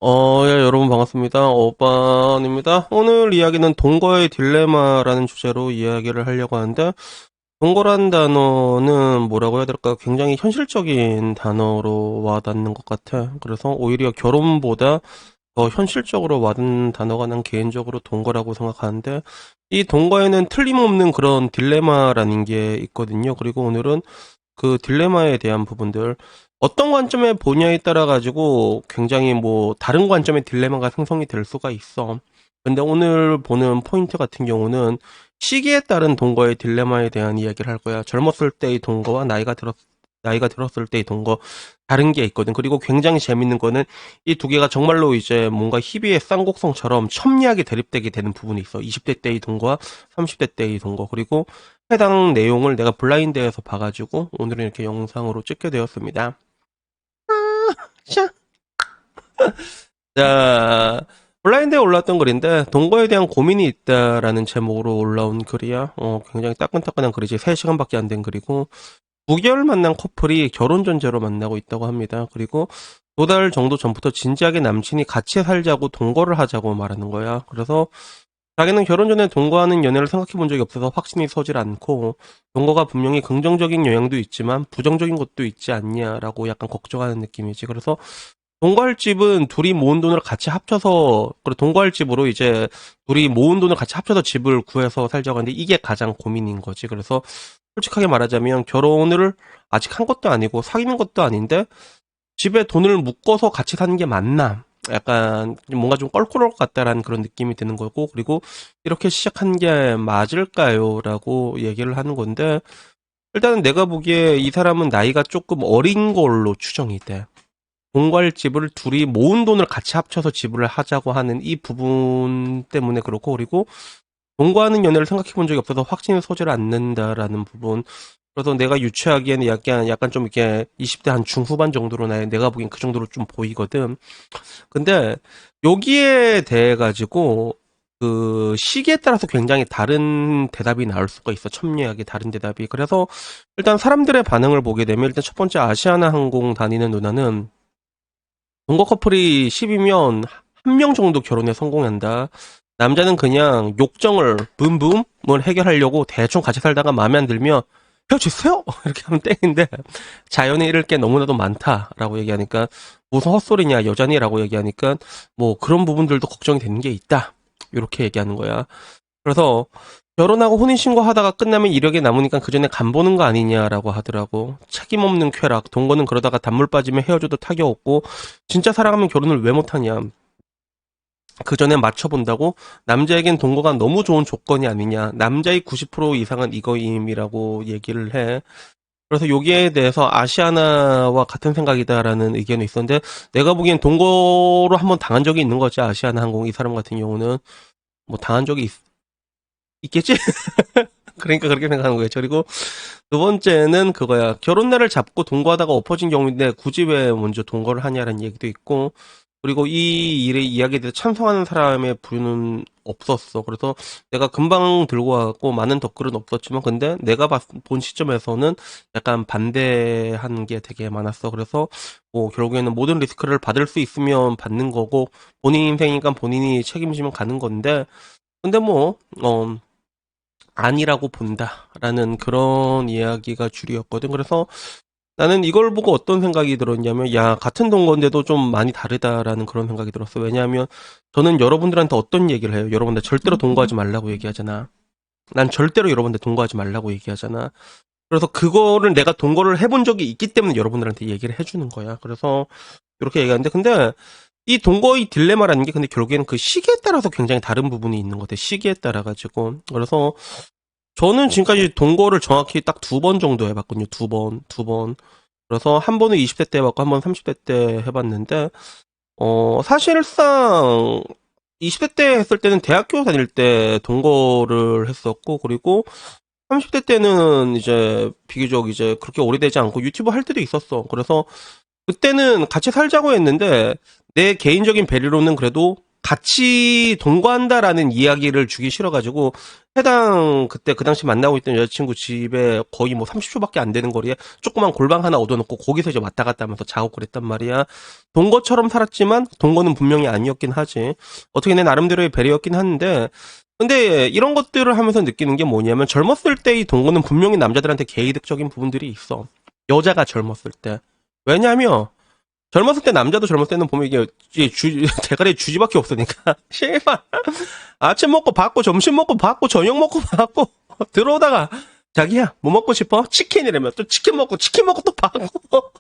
예, 여러분 반갑습니다. 오빠입니다. 오늘 이야기는 동거의 딜레마라는 주제로 이야기를 하려고 하는데, 동거란 단어는 뭐라고 해야 될까? 굉장히 현실적인 단어로 와닿는 것 같아. 그래서 오히려 결혼보다 더 현실적으로 와닿는 단어가 난 개인적으로 동거라고 생각하는데, 이 동거에는 틀림없는 그런 딜레마라는 게 있거든요. 그리고 오늘은 그 딜레마에 대한 부분들 어떤 관점에 보냐에 따라 가지고 굉장히 뭐 다른 관점의 딜레마가 생성이 될 수가 있어. 근데 오늘 보는 포인트 같은 경우는 시기에 따른 동거의 딜레마에 대한 이야기를 할 거야. 젊었을 때의 동거와 나이가 들었을 때의 동거 다른 게 있거든. 그리고 굉장히 재밌는 거는 이 두 개가 정말로 이제 뭔가 희비의 쌍곡성처럼 첨예하게 대립되게 되는 부분이 있어. 20대 때의 동거와 30대 때의 동거. 그리고 해당 내용을 내가 블라인드에서 봐가지고 오늘은 이렇게 영상으로 찍게 되었습니다. 샤. 자, 블라인드에 올랐던 글인데 동거에 대한 고민이 있다라는 제목으로 올라온 글이야. 굉장히 따끈따끈한 글이지. 3시간밖에 안 된 글이고 9개월 만난 커플이 결혼 전제로 만나고 있다고 합니다. 그리고 2달 정도 전부터 진지하게 남친이 같이 살자고 동거를 하자고 말하는 거야. 그래서 자기는 결혼 전에 동거하는 연애를 생각해 본 적이 없어서 확신이 서질 않고 동거가 분명히 긍정적인 영향도 있지만 부정적인 것도 있지 않냐라고 약간 걱정하는 느낌이지. 그래서 동거할 집은 둘이 모은 돈을 같이 합쳐서 그리고 동거할 집으로 이제 둘이 모은 돈을 같이 합쳐서 집을 구해서 살자고 하는데 이게 가장 고민인 거지. 그래서 솔직하게 말하자면 결혼을 아직 한 것도 아니고 사귀는 것도 아닌데 집에 돈을 묶어서 같이 사는 게 맞나? 약간 뭔가 좀 껄끄러울 것 같다라는 그런 느낌이 드는 거고, 그리고 이렇게 시작한 게 맞을까요? 라고 얘기를 하는 건데, 일단은 내가 보기에 이 사람은 나이가 조금 어린 걸로 추정이 돼. 공과일집을 둘이 모은 돈을 같이 합쳐서 지불을 하자고 하는 이 부분 때문에 그렇고, 그리고 공과하는 연애를 생각해 본 적이 없어서 확신이 서질 않는다라는 부분. 그래서 내가 유추하기에는 약간 좀 이렇게 20대 한 중후반 정도로 내가 보기엔 그 정도로 좀 보이거든. 근데 여기에 대해 가지고 그 시기에 따라서 굉장히 다른 대답이 나올 수가 있어. 첨예하게 다른 대답이. 그래서 일단 사람들의 반응을 보게 되면 일단 첫 번째 아시아나 항공 다니는 누나는 동거 커플이 10이면 한 명 정도 결혼에 성공한다. 남자는 그냥 욕정을 붐붐을 해결하려고 대충 같이 살다가 마음에 안 들면 헤어지세요! 이렇게 하면 땡인데 자연에 이를 게 너무나도 많다라고 얘기하니까 무슨 헛소리냐 여자니라고 얘기하니까 뭐 그런 부분들도 걱정이 되는 게 있다. 이렇게 얘기하는 거야. 그래서 결혼하고 혼인신고 하다가 끝나면 이력에 남으니까 그 전에 간 보는 거 아니냐라고 하더라고. 책임 없는 쾌락. 동거는 그러다가 단물 빠지면 헤어져도 타격 없고 진짜 사랑하면 결혼을 왜 못하냐. 그 전에 맞춰본다고 남자에겐 동거가 너무 좋은 조건이 아니냐. 남자의 90% 이상은 이거임이라고 얘기를 해. 그래서 여기에 대해서 아시아나와 같은 생각이다라는 의견이 있었는데 내가 보기엔 동거로 한번 당한 적이 있는 거지. 아시아나 항공 이 사람 같은 경우는 뭐 당한 적이 있겠지? 그러니까 그렇게 생각하는 거예요. 그리고 두 번째는 그거야. 결혼 날을 잡고 동거하다가 엎어진 경우인데 굳이 왜 먼저 동거를 하냐라는 얘기도 있고 그리고 이 일의 이야기에 대해서 찬성하는 사람의 부류는 없었어. 그래서 내가 금방 들고 와갖고 많은 댓글은 없었지만 근데 내가 본 시점에서는 약간 반대하는 게 되게 많았어. 그래서 뭐 결국에는 모든 리스크를 받을 수 있으면 받는 거고 본인 인생이니까 본인이 책임지면 가는 건데 근데 뭐 아니라고 본다라는 그런 이야기가 줄이었거든. 그래서 나는 이걸 보고 어떤 생각이 들었냐면, 야, 같은 동거인데도 좀 많이 다르다라는 그런 생각이 들었어. 왜냐하면 저는 여러분들한테 어떤 얘기를 해요? 여러분들 절대로 동거하지 말라고 얘기하잖아. 난 절대로 여러분들 동거하지 말라고 얘기하잖아. 그래서 그거를 내가 동거를 해본 적이 있기 때문에 여러분들한테 얘기를 해주는 거야. 그래서 이렇게 얘기하는데, 근데 이 동거의 딜레마라는 게 근데 결국에는 그 시기에 따라서 굉장히 다른 부분이 있는 것 같아. 시기에 따라 가지고. 그래서 저는 지금까지 동거를 정확히 딱 2번 정도 해봤거든요. 2번. 그래서 한 번은 20대 때 해봤고, 한 번 30대 때 해봤는데, 사실상 20대 때 했을 때는 대학교 다닐 때 동거를 했었고, 그리고 30대 때는 이제 비교적 이제 그렇게 오래되지 않고 유튜브 할 때도 있었어. 그래서 그때는 같이 살자고 했는데, 내 개인적인 배려로는 그래도 같이 동거한다라는 이야기를 주기 싫어가지고 그때 그 당시 만나고 있던 여자친구 집에 거의 뭐 30초밖에 안 되는 거리에 조그만 골방 하나 얻어놓고 거기서 이제 왔다 갔다 하면서 자고 그랬단 말이야. 동거처럼 살았지만 동거는 분명히 아니었긴 하지. 어떻게 내 나름대로의 배려였긴 한데, 근데 이런 것들을 하면서 느끼는 게 뭐냐면 젊었을 때의 동거는 분명히 남자들한테 개이득적인 부분들이 있어. 여자가 젊었을 때. 왜냐면 젊었을 때 남자도 젊었을 때는 보면 이게 대가리에 주지밖에 없으니까 씨발 아침 먹고 받고 점심 먹고 받고 저녁 먹고 받고 들어오다가 자기야 뭐 먹고 싶어? 치킨이라면 또 치킨 먹고 또 받고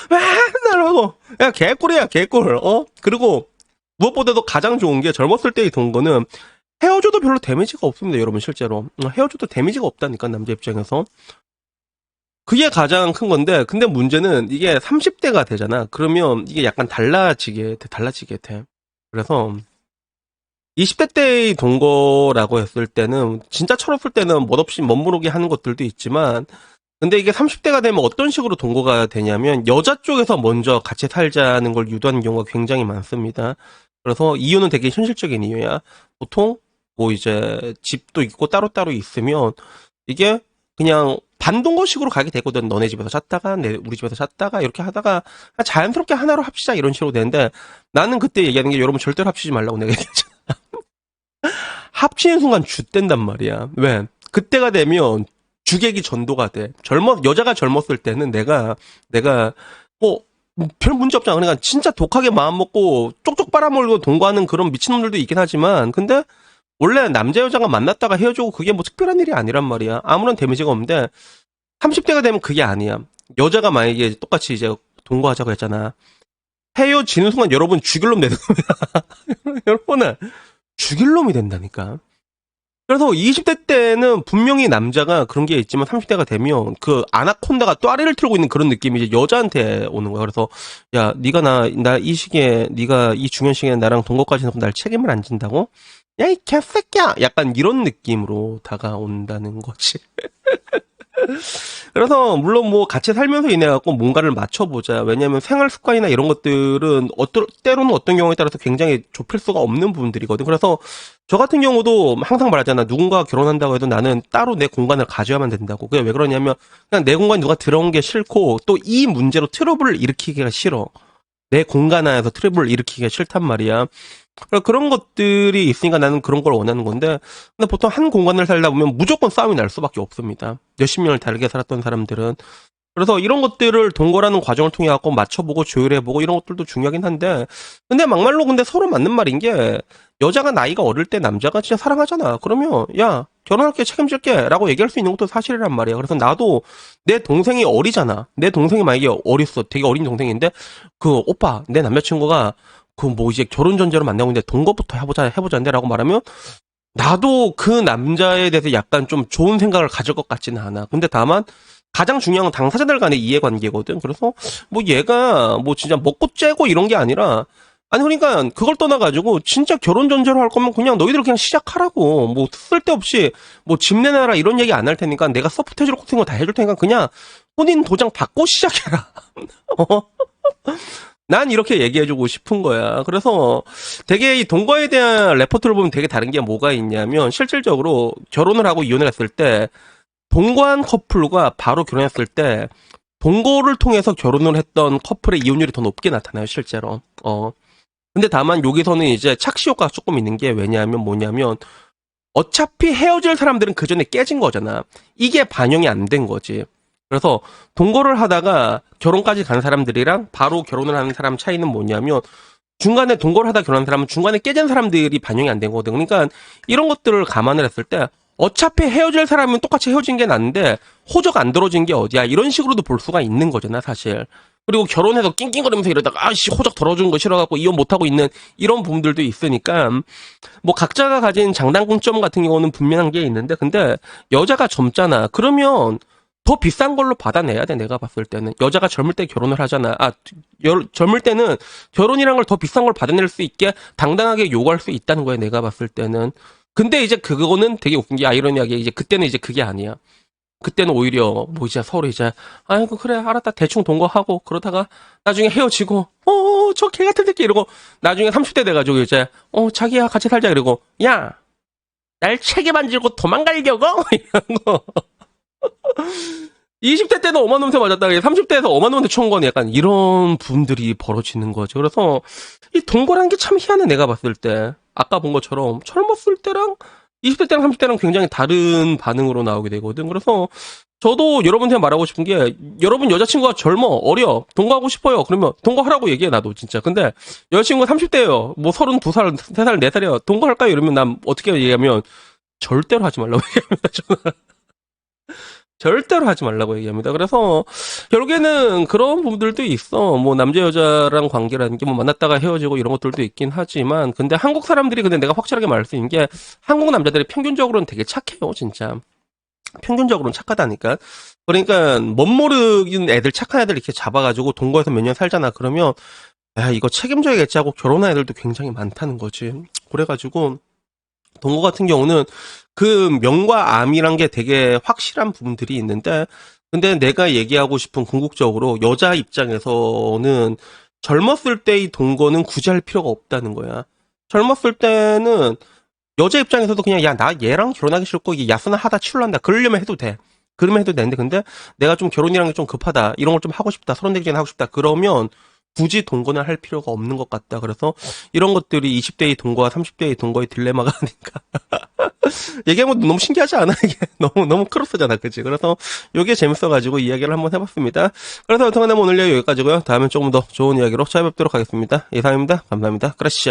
맨날 하고 야 개꿀이야 개꿀. 그리고 무엇보다도 가장 좋은 게 젊었을 때의 동거는 헤어져도 별로 데미지가 없습니다 여러분. 실제로 헤어져도 데미지가 없다니까 남자 입장에서. 그게 가장 큰 건데, 근데 문제는 이게 30대가 되잖아. 그러면 이게 약간 달라지게 돼. 그래서 20대 때의 동거라고 했을 때는 진짜 철없을 때는 멋없이 멋모르게 하는 것들도 있지만, 근데 이게 30대가 되면 어떤 식으로 동거가 되냐면 여자 쪽에서 먼저 같이 살자는 걸 유도하는 경우가 굉장히 많습니다. 그래서 이유는 되게 현실적인 이유야. 보통 뭐 이제 집도 있고 따로따로 있으면 이게 그냥 반동거식으로 가게 되거든. 너네 집에서 잤다가 우리 집에서 잤다가 이렇게 하다가 자연스럽게 하나로 합시다 이런 식으로 되는데, 나는 그때 얘기하는 게 여러분 절대로 합치지 말라고 내가 얘기했잖아. 합치는 순간 죗된단 말이야. 왜? 그때가 되면 주객이 전도가 돼. 여자가 젊었을 때는 내가 별 문제 없잖아. 그러니까 진짜 독하게 마음 먹고 쪽쪽 빨아먹고 동거하는 그런 미친놈들도 있긴 하지만, 근데 원래 남자 여자가 만났다가 헤어지고 그게 뭐 특별한 일이 아니란 말이야. 아무런 데미지가 없는데 30대가 되면 그게 아니야. 여자가 만약에 똑같이 이제 동거하자고 했잖아. 헤어지는 순간 여러분 죽일 놈 되는 겁니다. 여러분은 죽일 놈이 된다니까. 그래서 20대 때는 분명히 남자가 그런 게 있지만 30대가 되면 그 아나콘다가 또아리를 틀고 있는 그런 느낌이 이제 여자한테 오는 거야. 그래서 야, 네가 나 이 시기에 네가 이 중요한 시기에 나랑 동거까지 해놓고 날 책임을 안 진다고? 야, 이 개새끼야! 약간 이런 느낌으로 다가온다는 거지. 그래서 물론 뭐 같이 살면서 인해 갖고 뭔가를 맞춰보자. 왜냐하면 생활 습관이나 이런 것들은 때로는 어떤 경우에 따라서 굉장히 좁힐 수가 없는 부분들이거든. 그래서 저 같은 경우도 항상 말하잖아. 누군가 결혼한다고 해도 나는 따로 내 공간을 가져야만 된다고. 그게 왜 그러냐면 그냥 내 공간 누가 들어온 게 싫고 또 이 문제로 트러블을 일으키기가 싫어. 내 공간 안에서 트러블을 일으키기가 싫단 말이야. 그런 것들이 있으니까 나는 그런 걸 원하는 건데, 근데 보통 한 공간을 살다 보면 무조건 싸움이 날 수밖에 없습니다. 몇십 년을 다르게 살았던 사람들은. 그래서 이런 것들을 동거라는 과정을 통해 갖고 맞춰보고 조율해보고 이런 것들도 중요하긴 한데, 근데 막말로 근데 서로 맞는 말인 게, 여자가 나이가 어릴 때 남자가 진짜 사랑하잖아. 그러면 야 결혼할게 책임질게 라고 얘기할 수 있는 것도 사실이란 말이야. 그래서 나도 내 동생이 어리잖아. 내 동생이 만약에 어렸어. 되게 어린 동생인데 그 오빠 내 남자친구가 그 뭐 이제 결혼 전제로 만나고 있는데 동거부터 해보자는데 라고 말하면 나도 그 남자에 대해서 약간 좀 좋은 생각을 가질 것 같지는 않아. 근데 다만 가장 중요한 건 당사자들 간의 이해관계거든. 그래서 뭐 얘가 뭐 진짜 먹고 째고 이런 게 아니라, 아니 그러니까 그걸 떠나가지고 진짜 결혼 전제로 할 거면 그냥 너희들 그냥 시작하라고. 뭐 쓸데없이 뭐 집 내놔라 이런 얘기 안 할 테니까 내가 서포트 해줄 같은 거 다 해줄 테니까 그냥 혼인 도장 받고 시작해라. 난 이렇게 얘기해주고 싶은 거야. 그래서 되게 이 동거에 대한 레포트를 보면 되게 다른 게 뭐가 있냐면, 실질적으로 결혼을 하고 이혼을 했을 때 동거한 커플과 바로 결혼했을 때 동거를 통해서 결혼을 했던 커플의 이혼율이 더 높게 나타나요 실제로. 근데 다만 여기서는 이제 착시 효과가 조금 있는 게 왜냐하면 뭐냐면 어차피 헤어질 사람들은 그 전에 깨진 거잖아. 이게 반영이 안 된 거지. 그래서 동거를 하다가 결혼까지 간 사람들이랑 바로 결혼을 하는 사람 차이는 뭐냐면, 중간에 동거를 하다 결혼한 사람은 중간에 깨진 사람들이 반영이 안 된 거거든. 그러니까 이런 것들을 감안을 했을 때 어차피 헤어질 사람은 똑같이 헤어진 게 낫는데 호적 안 들어진 게 어디야 이런 식으로도 볼 수가 있는 거잖아 사실. 그리고 결혼해서 낑낑거리면서 이러다가 아씨 호적 덜어준 거 싫어갖고 이혼 못하고 있는 이런 부분들도 있으니까, 뭐 각자가 가진 장단점 같은 경우는 분명한 게 있는데, 근데 여자가 젊잖아. 그러면 더 비싼 걸로 받아내야 돼. 내가 봤을 때는 여자가 젊을 때 결혼을 하잖아. 젊을 때는 결혼이란 걸 더 비싼 걸 받아낼 수 있게 당당하게 요구할 수 있다는 거야. 내가 봤을 때는. 근데 이제 그거는 되게 웃긴 게 아이러니하게 이제 그때는 이제 그게 아니야. 그때는 오히려 뭐 이제 서로 이제 아이고 그래 알았다 대충 동거하고 그러다가 나중에 헤어지고 저 개 같은 새끼 이러고 나중에 30대 돼가지고 이제 자기야 같이 살자 이러고 야 날 책임 안 지고 도망가려고 이런 거 20대 때는 엄한 놈한테 맞았다가 30대에서 엄한 놈한테 총 거는 약간 이런 분들이 벌어지는 거죠. 그래서 이 동거라는 게 참 희한해 내가 봤을 때 아까 본 것처럼 젊었을 때랑 20대 때랑 30대랑 굉장히 다른 반응으로 나오게 되거든. 그래서 저도 여러분한테 말하고 싶은 게 여러분 여자친구가 젊어 어려 동거하고 싶어요. 그러면 동거하라고 얘기해 나도 진짜. 근데 여자친구가 30대예요. 뭐 32살, 3살, 4살이야. 동거할까요? 이러면 난 어떻게 얘기하면 절대로 하지 말라고 얘기합니다. 저는. 절대로 하지 말라고 얘기합니다. 그래서 결국에는 그런 부분들도 있어. 뭐 남자 여자랑 관계라는 게 뭐 만났다가 헤어지고 이런 것들도 있긴 하지만 근데 한국 사람들이 근데 내가 확실하게 말할 수 있는 게 한국 남자들이 평균적으로는 되게 착해요, 진짜. 평균적으로는 착하다니까. 그러니까 멋모르는 애들 착한 애들 이렇게 잡아가지고 동거해서 몇 년 살잖아. 그러면 야 이거 책임져야겠지 하고 결혼한 애들도 굉장히 많다는 거지. 그래가지고 동거 같은 경우는 그 명과 암이란 게 되게 확실한 부분들이 있는데 근데 내가 얘기하고 싶은 궁극적으로 여자 입장에서는 젊었을 때의 동거는 굳이 할 필요가 없다는 거야. 젊었을 때는 여자 입장에서도 그냥 야 나 얘랑 결혼하기 싫고 이게 야스나 하다 치울란다 그러려면 해도 돼. 그러면 해도 되는데 근데 내가 좀 결혼이라는 게 좀 급하다 이런 걸 좀 하고 싶다 서른 되기 전에 하고 싶다 그러면 굳이 동거는 할 필요가 없는 것 같다. 그래서 이런 것들이 20대의 동거와 30대의 동거의 딜레마가 아닌가. 얘기하면 너무 신기하지 않아? 이게 너무 크로스잖아, 그치? 그래서 이게 재밌어가지고 이야기를 한번 해봤습니다. 그래서 여튼간에 오늘 이야기 여기까지고요. 다음엔 조금 더 좋은 이야기로 찾아뵙도록 하겠습니다. 이상입니다. 감사합니다. 크래시